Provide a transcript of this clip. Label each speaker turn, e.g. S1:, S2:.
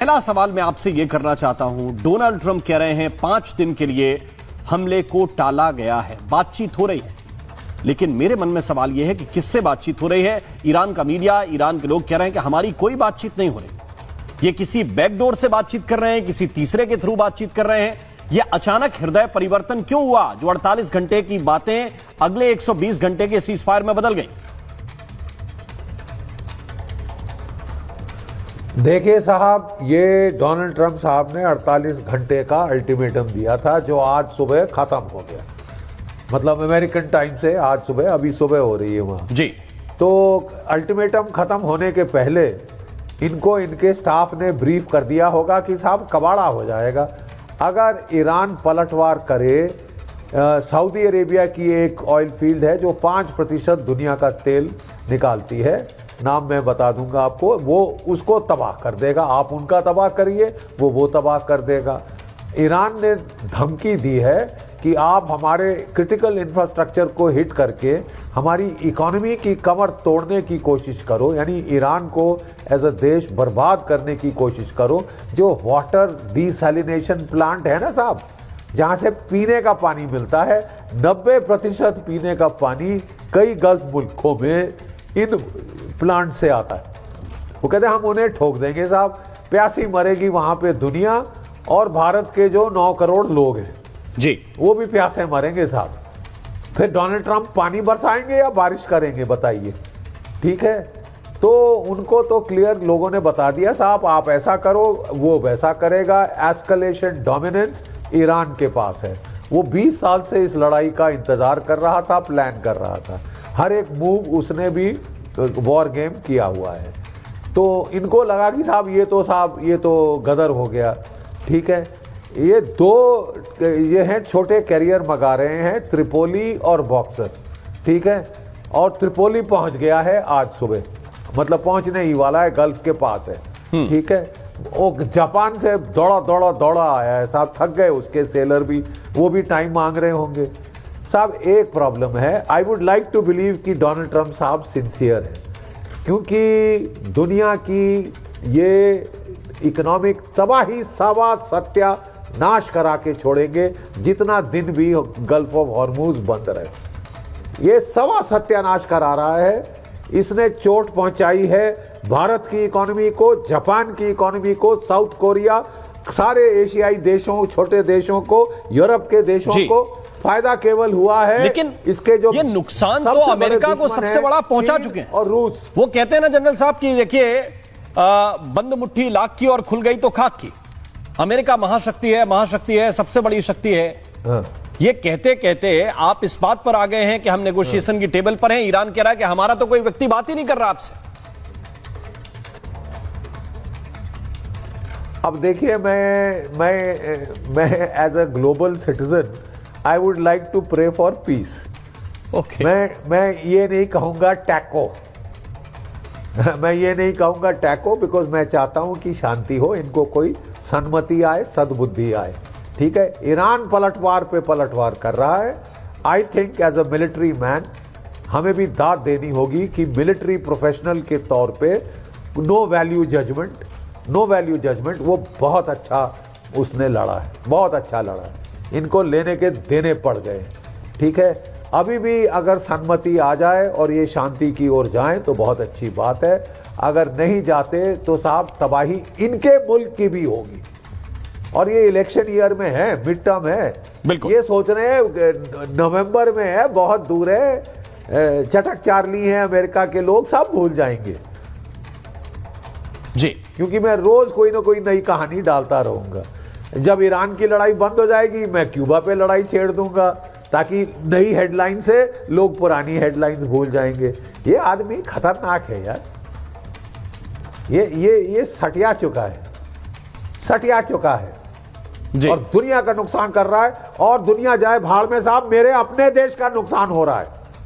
S1: पहला सवाल मैं आपसे यह करना चाहता हूं, डोनाल्ड ट्रंप कह रहे हैं 5 दिन के लिए हमले को टाला गया है, बातचीत हो रही है। लेकिन मेरे मन में सवाल यह है कि किससे बातचीत हो रही है। ईरान का मीडिया, ईरान के लोग कह रहे हैं कि हमारी कोई बातचीत नहीं हो रही। ये किसी बैकडोर से बातचीत कर रहे हैं, किसी तीसरे के थ्रू बातचीत कर रहे हैं। यह अचानक हृदय परिवर्तन क्यों हुआ जो 48 घंटे की बातें अगले 120 घंटे के सीज फायर में बदल गई?
S2: देखिए साहब, ये डोनाल्ड ट्रंप साहब ने 48 घंटे का अल्टीमेटम दिया था जो आज सुबह खत्म हो गया। मतलब अमेरिकन टाइम से आज सुबह, अभी सुबह हो रही है वहां
S1: जी।
S2: तो अल्टीमेटम खत्म होने के पहले इनको इनके स्टाफ ने ब्रीफ कर दिया होगा कि साहब कबाड़ा हो जाएगा अगर ईरान पलटवार करे। सऊदी अरेबिया की एक ऑयल फील्ड है जो 5% दुनिया का तेल निकालती है, नाम मैं बता दूंगा आपको, वो उसको तबाह कर देगा। आप उनका तबाह करिए, वो तबाह कर देगा। ईरान ने धमकी दी है कि आप हमारे क्रिटिकल इंफ्रास्ट्रक्चर को हिट करके हमारी इकोनॉमी की कमर तोड़ने की कोशिश करो, यानी ईरान को एज अ देश बर्बाद करने की कोशिश करो। जो वाटर डिसैलिनेशन प्लांट है ना साहब, जहां से पीने का पानी मिलता है, 90% पीने का पानी कई गल्फ मुल्कों में इन प्लांट से आता है। वो कहते हैं हम उन्हें ठोक देंगे साहब, प्यासी मरेगी वहां पे दुनिया, और भारत के जो 9 करोड़ लोग हैं
S1: जी,
S2: वो भी प्यासे मरेंगे साहब। फिर डोनाल्ड ट्रंप पानी बरसाएंगे या बारिश करेंगे बताइए? ठीक है, तो उनको तो क्लियर लोगों ने बता दिया साहब आप ऐसा करो, वो वैसा करेगा। एस्केलेशन डोमिनेंस ईरान के पास है। वो 20 साल से इस लड़ाई का इंतजार कर रहा था, प्लान कर रहा था। हर एक मूव उसने भी वॉर गेम किया हुआ है। तो इनको लगा कि साहब ये तो गदर हो गया। ठीक है, ये हैं छोटे कैरियर मंगा रहे हैं, त्रिपोली और बॉक्सर। ठीक है, और त्रिपोली पहुंच गया है आज सुबह, मतलब पहुंचने ही वाला है, गल्फ के पास है। ठीक है, वो जापान से दौड़ा आया है साहब, थक गए उसके सेलर भी, वो भी टाइम मांग रहे होंगे साहब। एक प्रॉब्लम है, I would like to believe कि डोनाल्ड ट्रंप साहब सिंसियर है, क्योंकि दुनिया की ये इकोनॉमिक तबाही सवा सत्यानाश करा के छोड़ेंगे जितना दिन भी गल्फ ऑफ हॉर्मूज बंद रहे। ये सवा सत्यानाश करा रहा है। इसने चोट पहुंचाई है भारत की इकोनॉमी को, जापान की इकोनॉमी को, साउथ कोरिया, सारे एशियाई देशों, छोटे देशों को, यूरोप के देशों को फायदा केवल हुआ है।
S1: लेकिन
S2: इसके जो
S1: ये नुकसान तो अमेरिका को सबसे बड़ा पहुंचा चुके हैं।
S2: और रूस,
S1: वो कहते हैं ना जनरल साहब कि देखिए बंद मुट्ठी लाख की और खुल गई तो खाक की। अमेरिका महाशक्ति है, सबसे बड़ी शक्ति है।
S2: हाँ।
S1: ये कहते कहते आप इस बात पर आ गए हैं कि हम नेगोशिएशन की टेबल पर हैं। ईरान कह रहा है कि हमारा तो कोई व्यक्ति बात ही नहीं कर रहा आपसे।
S2: अब देखिए, मैं as a global citizen I would like to pray for peace.
S1: Okay,
S2: मैं ये नहीं कहूंगा टैको मैं ये नहीं कहूंगा टैको, बिकॉज मैं चाहता हूं कि शांति हो, इनको कोई सन्मति आए, सद्बुद्धि आए। ठीक है, ईरान पलटवार पे पलटवार कर रहा है। I think as a military man हमें भी दाद देनी होगी कि मिलिट्री प्रोफेशनल के तौर पे नो वैल्यू जजमेंट वो बहुत अच्छा उसने लड़ा है, बहुत अच्छा लड़ा है। इनको लेने के देने पड़ गए। ठीक है, अभी भी अगर सन्मति आ जाए और ये शांति की ओर जाएं तो बहुत अच्छी बात है। अगर नहीं जाते तो साहब तबाही इनके मुल्क की भी होगी। और ये इलेक्शन ईयर में है, मिड टर्म है,
S1: बिल्कुल।
S2: ये सोच रहे हैं नवंबर में है, बहुत दूर है, चटक चार्ली है अमेरिका के लोग, सब भूल जाएंगे
S1: जी।
S2: क्योंकि मैं रोज कोई ना कोई नई कहानी डालता रहूंगा। जब ईरान की लड़ाई बंद हो जाएगी मैं क्यूबा पे लड़ाई छेड़ दूंगा, ताकि नई हेडलाइन से लोग पुरानी हेडलाइंस भूल जाएंगे। ये आदमी खतरनाक है यार, ये सटिया चुका है
S1: जी।
S2: और दुनिया का नुकसान कर रहा है। और दुनिया जाए भाड़ में साहब, मेरे अपने देश का नुकसान हो रहा है।